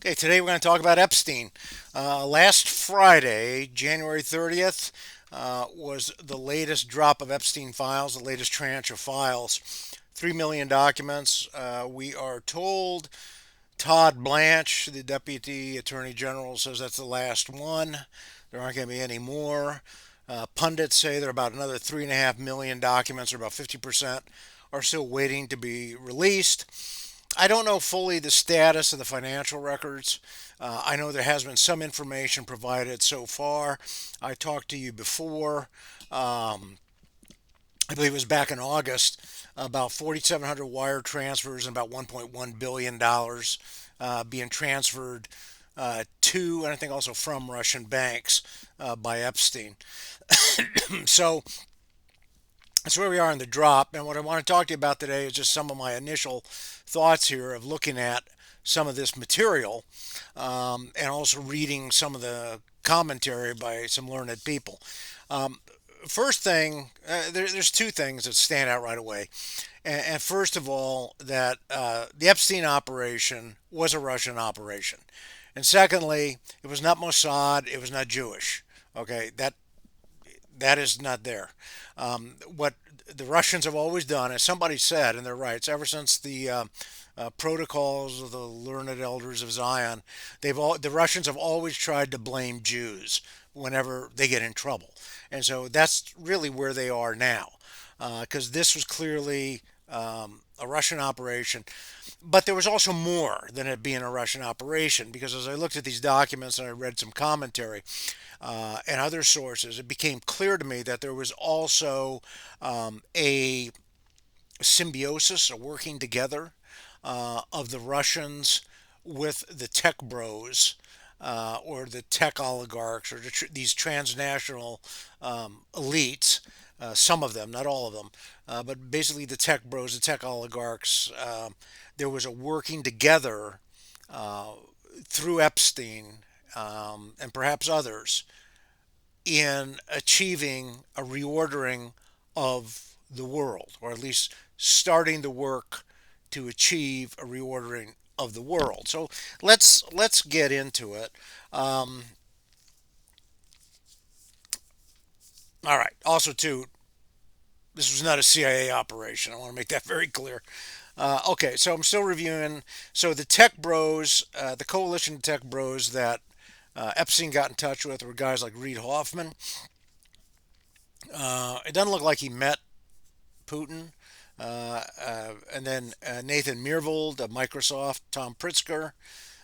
Okay, today we're going to talk about Epstein. Last Friday, January 30th, was the latest drop of Epstein files, the latest tranche of files. 3 million documents. We are told Todd Blanche, the Deputy Attorney General, says that's the last one. There aren't going to be any more. Pundits say there are about another 3.5 million documents, or about 50%, are still waiting to be released. I don't know fully the status of the financial records. I know there has been some information provided so far. I talked to you before. I believe it was back in August, about 4,700 wire transfers and about $1.1 billion being transferred to, and I think also from Russian banks by Epstein. So that's where we are in the drop. And what I want to talk to you about today is just some of my initial thoughts here of looking at some of this material and also reading some of the commentary by some learned people. Um, First thing, there's two things that stand out right away. And first of all, that the Epstein operation was a Russian operation. And secondly, it was not Mossad, it was not Jewish. Okay, that is not there. What the Russians have always done, as somebody said, and they're right, ever since the protocols of the learned elders of Zion, the Russians have always tried to blame Jews whenever they get in trouble, and so that's really where they are now, because this was clearly a Russian operation. But there was also more than it being a Russian operation, because as I looked at these documents and I read some commentary and other sources, it became clear to me that there was also a symbiosis, a working together of the Russians with the tech bros or the tech oligarchs or these transnational elites. Some of them, not all of them, but basically the tech bros, the tech oligarchs. There was a working together uh, through Epstein and perhaps others in achieving a reordering of the world, or at least starting the work to achieve a reordering of the world. So let's get into it. Um, all right. Also, too, this was not a CIA operation. I want to make that very clear. Okay, so I'm still reviewing. So the tech bros, the coalition of tech bros that Epstein got in touch with were guys like Reid Hoffman. It doesn't look like he met Putin. And then Nathan Myhrvold of Microsoft, Tom Pritzker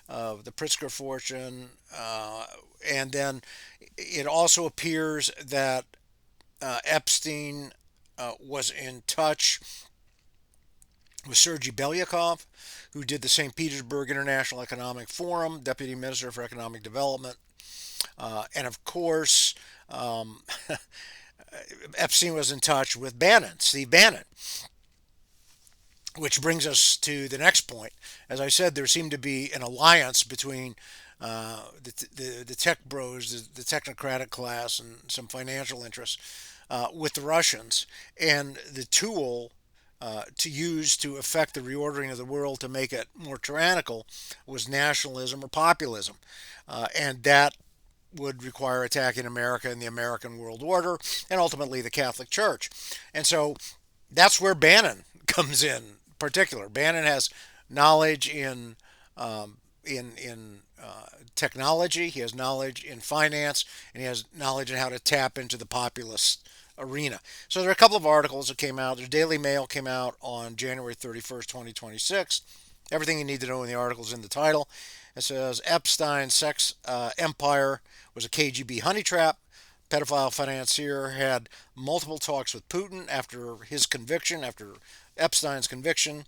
of the Pritzker fortune, and then it also appears that Epstein was in touch with Sergei Belyakov, who did the St. Petersburg International Economic Forum, Deputy Minister for Economic Development, and of course, um, Epstein was in touch with Bannon, Steve Bannon. Which brings us to the next point. As I said, there seemed to be an alliance between the tech bros, the technocratic class, and some financial interests with the Russians. And the tool to use to affect the reordering of the world to make it more tyrannical was nationalism or populism. And that would require attacking America and the American world order and ultimately the Catholic Church. And so that's where Bannon comes in particular. Bannon has knowledge in technology. He has knowledge in finance, and he has knowledge in how to tap into the populist arena. So there are a couple of articles that came out. The Daily Mail came out on January 31st, 2026. Everything you need to know in the article is in the title. It says Epstein's sex empire was a KGB honey trap. Pedophile financier had multiple talks with Putin after his conviction, after Epstein's conviction,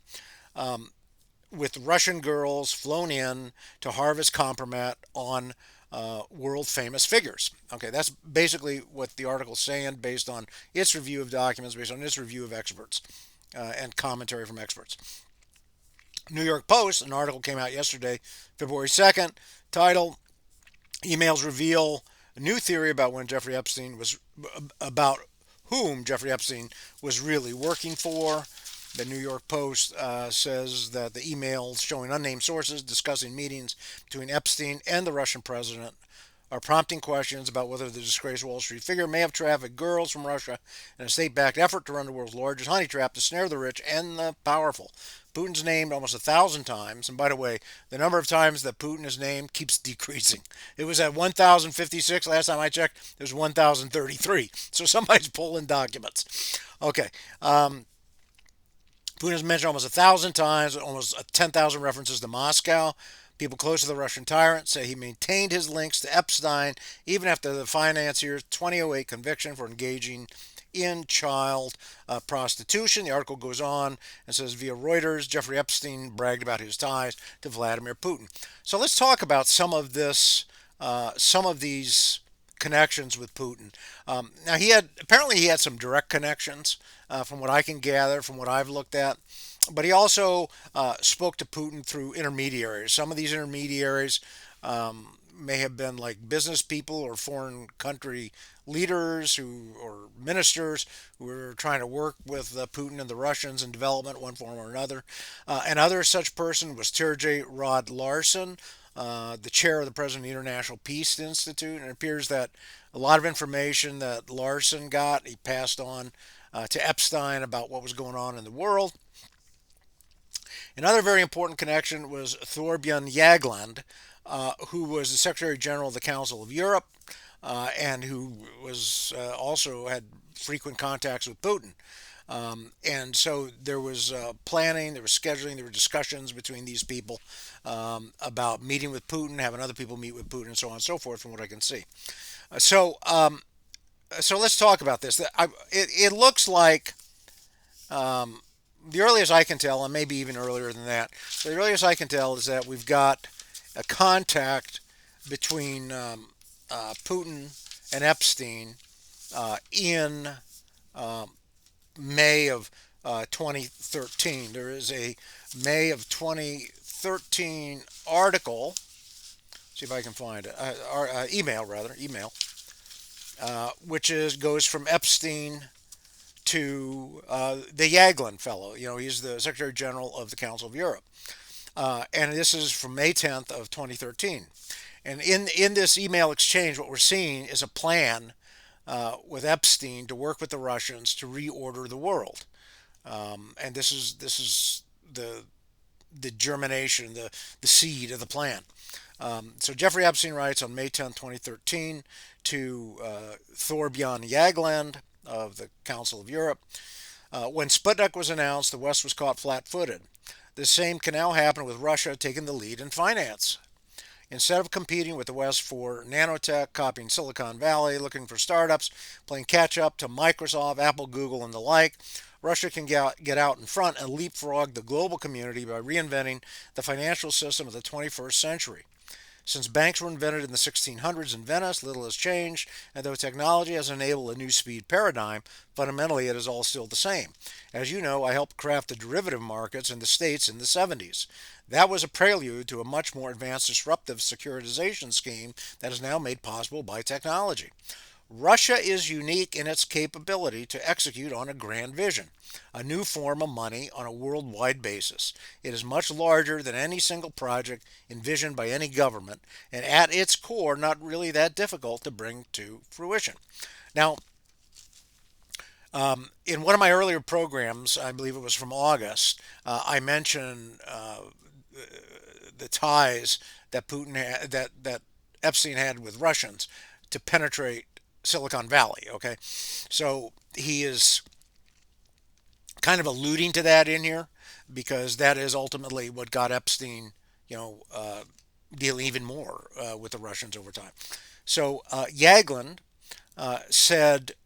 um, with Russian girls flown in to harvest Kompromat on world famous figures. Okay, that's basically what the article's saying based on its review of documents, based on its review of experts and commentary from experts. New York Post, an article came out yesterday, February 2nd, titled Emails Reveal a New Theory about when Jeffrey Epstein was, about whom Jeffrey Epstein was really working for. The New York Post says that the emails showing unnamed sources discussing meetings between Epstein and the Russian president are prompting questions about whether the disgraced Wall Street figure may have trafficked girls from Russia in a state-backed effort to run the world's largest honey trap to snare the rich and the powerful. Putin's named almost 1,000 times, and by the way, the number of times that Putin is named keeps decreasing. It was at 1,056 last time I checked. It was 1,033. So somebody's pulling documents. Okay, Putin is mentioned almost 1,000 times, almost 10,000 references to Moscow. People close to the Russian tyrant say he maintained his links to Epstein even after the financier's 2008 conviction for engaging in child prostitution. The article goes on and says via Reuters, Jeffrey Epstein bragged about his ties to Vladimir Putin. So let's talk about some of this, some of these connections with Putin. Now he had some direct connections, from what I can gather, from what I've looked at. But he also spoke to Putin through intermediaries. Some of these intermediaries may have been like business people or foreign country leaders or ministers who were trying to work with Putin and the Russians in development, one form or another. Another such person was Sergei Rod Larson, the chair of the President of the International Peace Institute. And it appears that a lot of information that Larson got, he passed on to Epstein about what was going on in the world. Another very important connection was Thorbjørn Jagland, who was the Secretary General of the Council of Europe, and who was also had frequent contacts with Putin. And so there was planning, there was scheduling, there were discussions between these people about meeting with Putin, having other people meet with Putin, and so on and so forth, from what I can see. So, so let's talk about this. It looks like the earliest I can tell, and maybe even earlier than that, the earliest I can tell is that we've got a contact between Putin and Epstein in May of 2013. There is a May of 2013 article. See if I can find it. Email, which goes from Epstein to the Jagland fellow. You know, he's the Secretary General of the Council of Europe. And this is from May 10th of 2013. And in this email exchange, what we're seeing is a plan with Epstein to work with the Russians to reorder the world. And this is the germination, the seed of the plan. So Jeffrey Epstein writes on May 10th, 2013 to Thorbjørn Jagland of the Council of Europe. When Sputnik was announced, the West was caught flat-footed. The same can now happen with Russia taking the lead in finance. Instead of competing with the West for nanotech, copying Silicon Valley, looking for startups, playing catch-up to Microsoft, Apple, Google, and the like, Russia can get out in front and leapfrog the global community by reinventing the financial system of the 21st century. Since banks were invented in the 1600s in Venice, little has changed, and though technology has enabled a new speed paradigm, fundamentally it is all still the same. As you know, I helped craft the derivative markets in the States in the 70s. That was a prelude to a much more advanced disruptive securitization scheme that is now made possible by technology. Russia is unique in its capability to execute on a grand vision, a new form of money on a worldwide basis. It is much larger than any single project envisioned by any government, and at its core, not really that difficult to bring to fruition. Now, in one of my earlier programs, I believe it was from August, I mentioned the ties that Putin had, that Epstein had with Russians to penetrate Silicon Valley. Okay, so he is kind of alluding to that in here because that is ultimately what got Epstein, dealing even more with the Russians over time. So Jagland said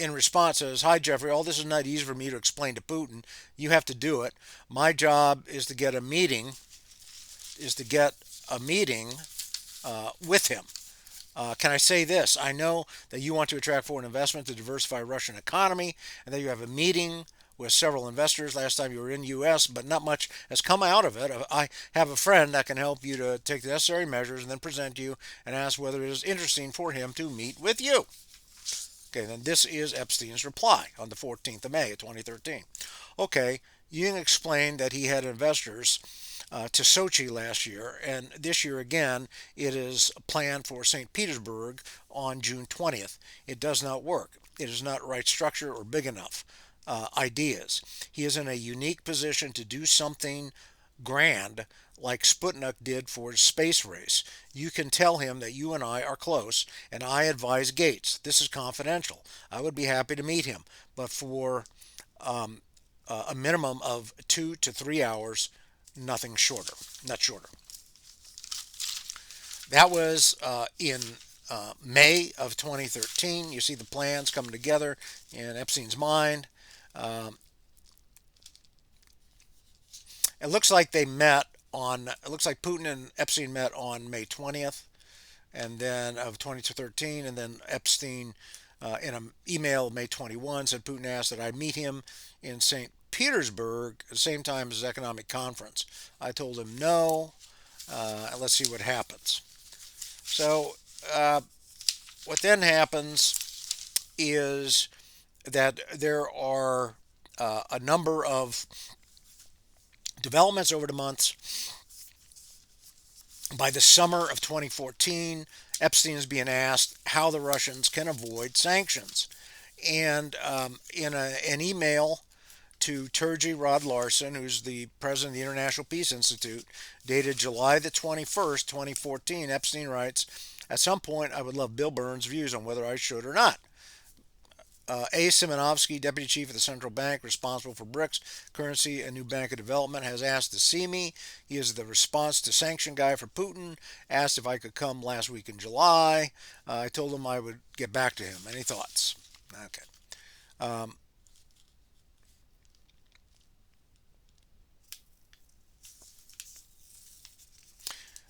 in response, says, "Hi Jeffrey, all this is not easy for me to explain to Putin. You have to do it. My job is to get a meeting, with him. Can I say this? I know that you want to attract foreign investment to diversify Russian economy, and that you have a meeting with several investors last time you were in the U.S., but not much has come out of it. I have a friend that can help you to take the necessary measures and then present you and ask whether it is interesting for him to meet with you." Okay, then this is Epstein's reply on the 14th of May of 2013. Okay, Ying explained that he had investors to Sochi last year, and this year again it is planned for St. Petersburg on June 20th. It does not work. It is not right structure or big enough ideas. He is in a unique position to do something grand like Sputnik did for his space race. You can tell him that you and I are close, and I advise Gates. This is confidential. I would be happy to meet him, but for um, a minimum of 2 to 3 hours, nothing shorter, not shorter. That was in May of 2013. You see the plans coming together in Epstein's mind. Um, it looks like they met on. It looks like Putin and Epstein met on May 20th, and then of 2013, and then Epstein, in an email May 21, said Putin asked that I meet him in St. Petersburg at the same time as his economic conference. I told him no. Let's see what happens. So, what then happens is that there are a number of developments over the months. By the summer of 2014, Epstein is being asked how the Russians can avoid sanctions. And in an email to Turji Rod Larson, who's the president of the International Peace Institute, dated July the 21st, 2014, Epstein writes, at some point, I would love Bill Burns' views on whether I should or not. A. Simonovsky, deputy chief of the central bank responsible for BRICS, currency, and new bank of development, has asked to see me. He is the response to sanction guy for Putin. Asked if I could come last week in July. I told him I would get back to him. Any thoughts? Okay. Um,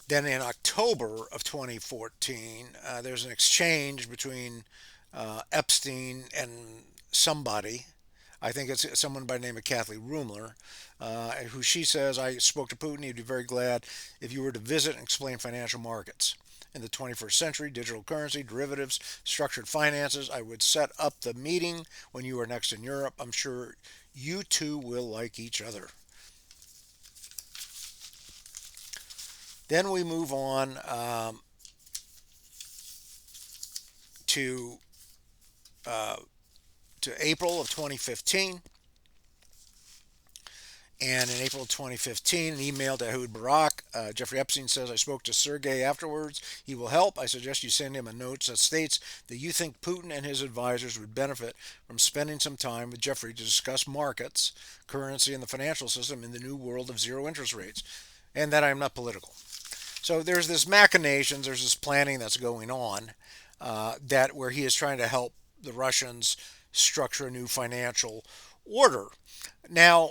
then in October of 2014, there's an exchange between Epstein and somebody. I think it's someone by the name of Kathleen Rumler, who she says, I spoke to Putin. He'd be very glad if you were to visit and explain financial markets. In the 21st century, digital currency, derivatives, structured finances. I would set up the meeting when you are next in Europe. I'm sure you two will like each other. Then we move on to uh, to April of 2015. And in April 2015, an email to Ehud Barak, Jeffrey Epstein says, I spoke to Sergey afterwards. He will help. I suggest you send him a note that states that you think Putin and his advisors would benefit from spending some time with Jeffrey to discuss markets, currency, and the financial system in the new world of zero interest rates, and that I'm not political. So there's this machinations, there's this planning that's going on that where he is trying to help the Russians structure a new financial order. Now,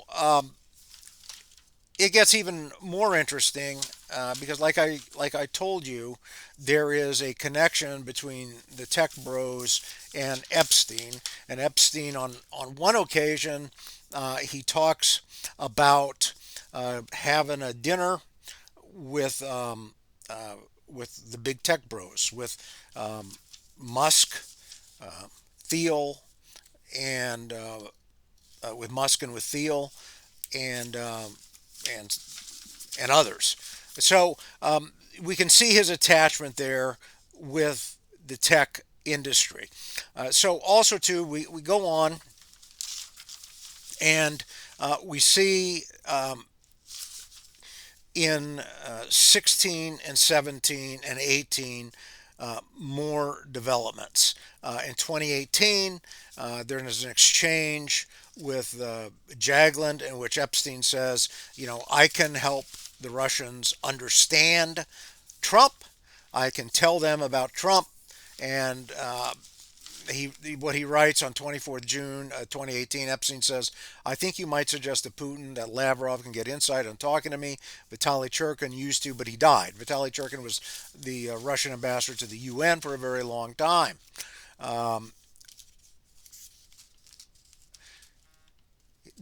it gets even more interesting because, like I told you, there is a connection between the tech bros and Epstein. And Epstein, on one occasion, he talks about having a dinner with with the big tech bros, with Musk, Thiel, and with Musk and with Thiel, and and and others. So we can see his attachment there with the tech industry. So also too, we go on and we see in 16 and 17 and 18 more developments. In 2018, there is an exchange with Jagland in which Epstein says, I can help the Russians understand Trump. I can tell them about Trump. And what he writes on 24th June 2018, Epstein says, I think you might suggest to Putin that Lavrov can get insight on talking to me. Vitaly Churkin used to, but he died. Vitaly Churkin was the Russian ambassador to the UN for a very long time. Um,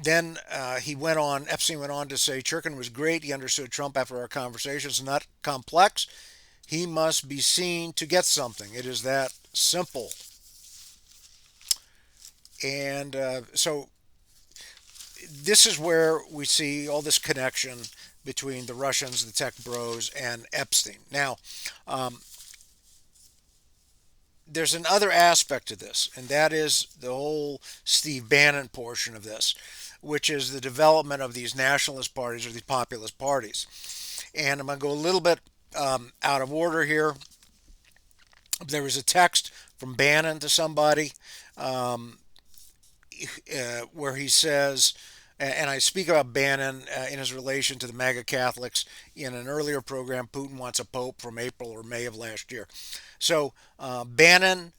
Then Epstein went on to say, Churkin was great. He understood Trump after our conversations. Not complex. He must be seen to get something. It is that simple. And so this is where we see all this connection between the Russians, the tech bros, and Epstein. Now, um, there's another aspect to this, and that is the whole Steve Bannon portion of this, which is the development of these nationalist parties or these populist parties. And I'm going to go a little bit out of order here. There was a text from Bannon to somebody um, where he says, and I speak about Bannon in his relation to the MAGA Catholics in an earlier program, Putin Wants a Pope, from April or May of last year. So Bannon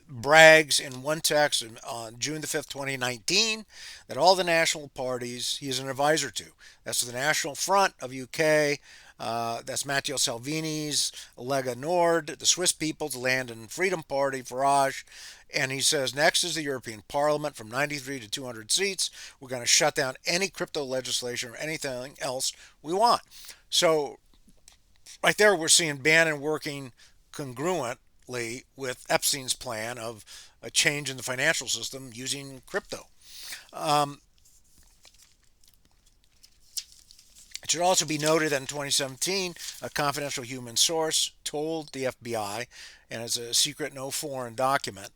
brags in one text on June the 5th, 2019, that all the national parties he is an advisor to, that's the National Front of UK, that's Matteo Salvini's Lega Nord, the Swiss People's Land and Freedom Party, Farage, and he says next is the European Parliament from 93 to 200 seats. We're going to shut down any crypto legislation or anything else we want. So right there, we're seeing Bannon working congruently with Epstein's plan of a change in the financial system using crypto. Um, it should also be noted that in 2017, a confidential human source told the FBI, and it's a secret no foreign document,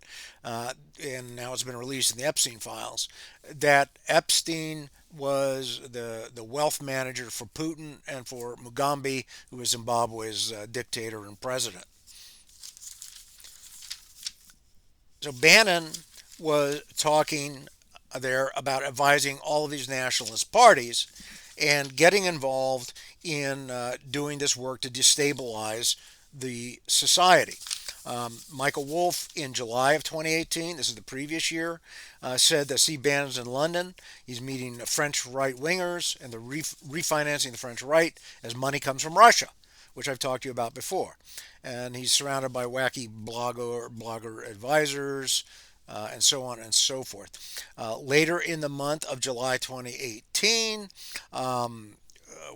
and now it's been released in the Epstein files, that Epstein was the wealth manager for Putin and for Mugabe, who was Zimbabwe's dictator and president. So Bannon was talking there about advising all of these nationalist parties and getting involved in doing this work to destabilize the society. Michael Wolff in July of 2018, this is the previous year, said that Steve Bannon's in London. He's meeting French right wingers and the refinancing the French right as money comes from Russia, which I've talked to you about before. And he's surrounded by wacky blogger advisors, and so on and so forth. Later in the month of July 2018,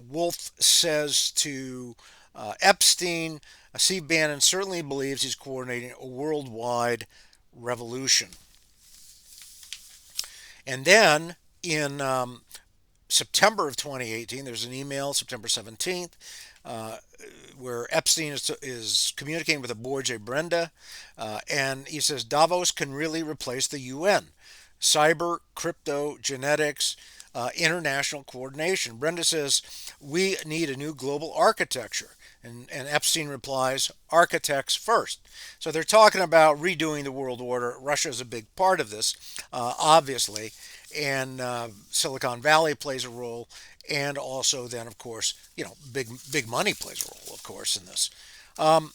Wolff says to Epstein, Steve Bannon certainly believes he's coordinating a worldwide revolution. And then in September of 2018, there's an email, September 17th, uh, where Epstein is communicating with a Borja Brenda, and he says Davos can really replace the UN. Cyber, crypto, genetics, international coordination. Brenda says we need a new global architecture. And Epstein replies, architects first. So they're talking about redoing the world order. Russia is a big part of this, obviously, and Silicon Valley plays a role, and also then, of course, big money plays a role, of course, in this. Um,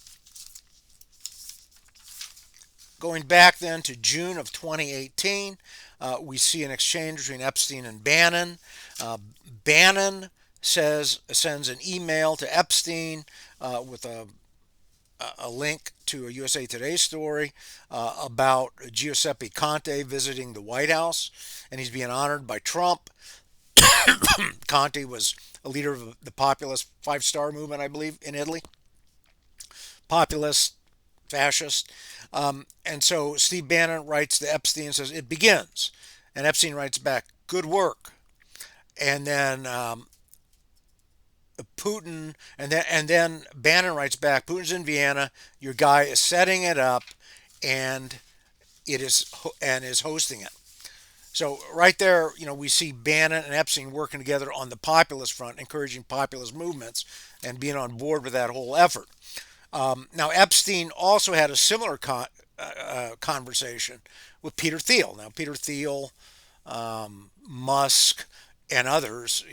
Going back then to June of 2018, we see an exchange between Epstein and Bannon. Bannon sends an email to Epstein with a link to a USA Today story about Giuseppe Conte visiting the White House, and he's being honored by Trump. Conte was a leader of the populist five-star movement, I believe, in Italy. Populist, fascist. And so Steve Bannon writes to Epstein and says, it begins. And Epstein writes back, good work. And then Putin, and then Bannon writes back, Putin's in Vienna, your guy is setting it up, and is hosting it. So right there, we see Bannon and Epstein working together on the populist front, encouraging populist movements and being on board with that whole effort. Now Epstein also had a similar conversation with Peter Thiel. Now Peter Thiel, Musk, and others,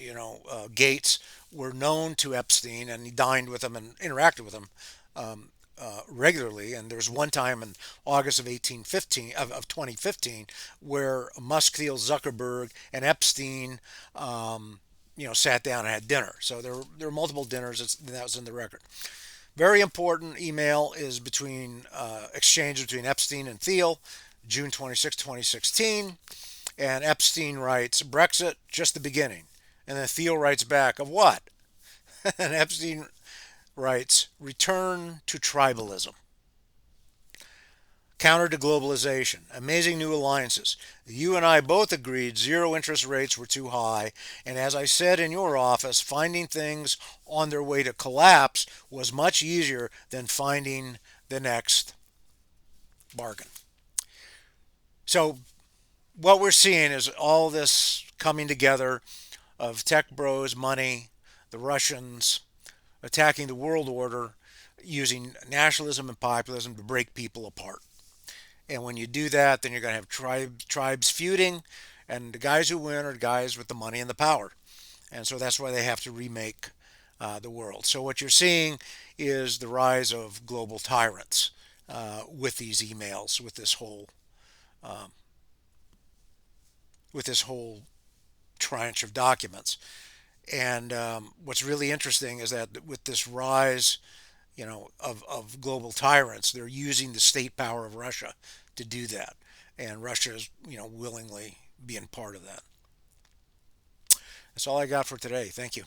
Gates, were known to Epstein, and he dined with him and interacted with him regularly. And there was one time in August of 2015 where Musk, Thiel, Zuckerberg, and Epstein, sat down and had dinner. So there were multiple dinners. That was in the record. Very important email is exchange between Epstein and Thiel, June 26, 2016. And Epstein writes, Brexit, just the beginning. And then Thiel writes back, of what? And Epstein writes, return to tribalism. Counter to globalization, amazing new alliances. You and I both agreed zero interest rates were too high, and as I said in your office, finding things on their way to collapse was much easier than finding the next bargain. So, what we're seeing is all this coming together of tech bros, money, the Russians attacking the world order using nationalism and populism to break people apart. And when you do that, then you're going to have tribes feuding, and the guys who win are the guys with the money and the power. And so that's why they have to remake the world. So what you're seeing is the rise of global tyrants with these emails, um, with this whole tranche of documents. And what's really interesting is that with this rise, of global tyrants, they're using the state power of Russia to do that, and Russia is, willingly being part of that. That's all I got for today. Thank you.